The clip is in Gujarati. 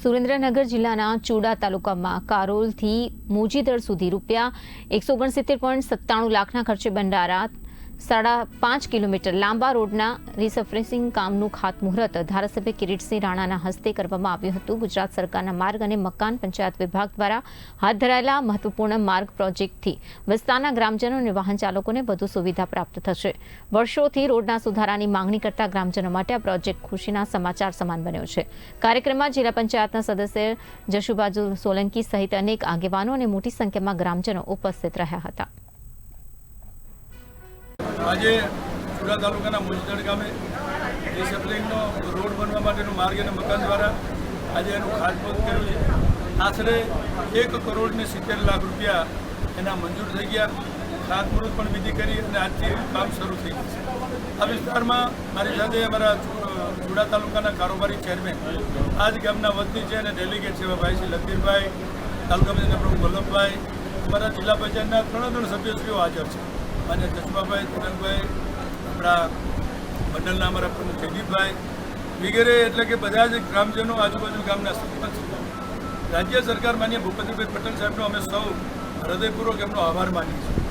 સુરેન્દ્રનગર જિલ્લાના ચુડા તાલુકામાં કારોલથી મોજીદર સુધી ₹169.97 લાખના ખર્ચે બંધારા 5.5 કિલોમીટર લાંબા રોડના રિસર્ફેસિંગ કામનું ખાતમુહૂર્ત ધારાસભ્ય કિરીટસિંહ રાણાના હસ્તે કરવામાં આવ્યું હતું। ગુજરાત સરકારના માર્ગ અને મકાન પંચાયત વિભાગ દ્વારા હાથ ધરાયેલા મહત્વપૂર્ણ માર્ગ પ્રોજેક્ટથી વિસ્તારના ગ્રામજનો અને વાહન ચાલકોને વધુ સુવિધા પ્રાપ્ત થશે। વર્ષોથી રોડના સુધારાની માંગણી કરતા ગ્રામજનો માટે આ પ્રોજેક્ટ ખુશીના સમાચાર સમાન બન્યો છે। કાર્યક્રમમાં જિલ્લા પંચાયતના સદસ્ય જશુબાજુ સોલંકી સહિત અનેક આગેવાનો અને મોટી સંખ્યામાં ગ્રામજનો ઉપસ્થિત રહ્યા હતા। આજે ચુડા તાલુકાના મોજીદર ગામે રિસર્ફેસિંગનો રોડ બનવા માટેનો માર્ગ અને મકાન દ્વારા આજે એનું ખાતમુહૂર્ત કર્યું છે। આશરે ₹1.70 કરોડ એના મંજૂર થઈ ગયા। ખાતમુહૂર્ત પણ વિધિ કરી અને આજથી કામ શરૂ થઈ ગયું છે। આ વિસ્તારમાં મારી સાથે અમારા ચુડા તાલુકાના કારોબારી ચેરમેન આ જ ગામના વતની છે અને ડેલિગેટ છે ભાઈ શ્રી લખીરભાઈ, તાલુકા પંચાયતના પ્રમુખ વલ્લભભાઈ, અમારા જિલ્લા પંચાયતના ત્રણ સભ્યશ્રીઓ હાજર છે અને જસુભાભાઈ, તિરંગભાઈ, આપણા મંડળના અમારા પ્રમુખ જયદીપભાઈ વગેરે, એટલે કે બધા જ ગ્રામજનો, આજુબાજુ ગામના સરપંચ, રાજ્ય સરકાર માન્ય ભૂપેન્દ્રભાઈ પટેલ સાહેબનો અમે સૌ હૃદયપૂર્વક એમનો આભાર માનીએ છીએ।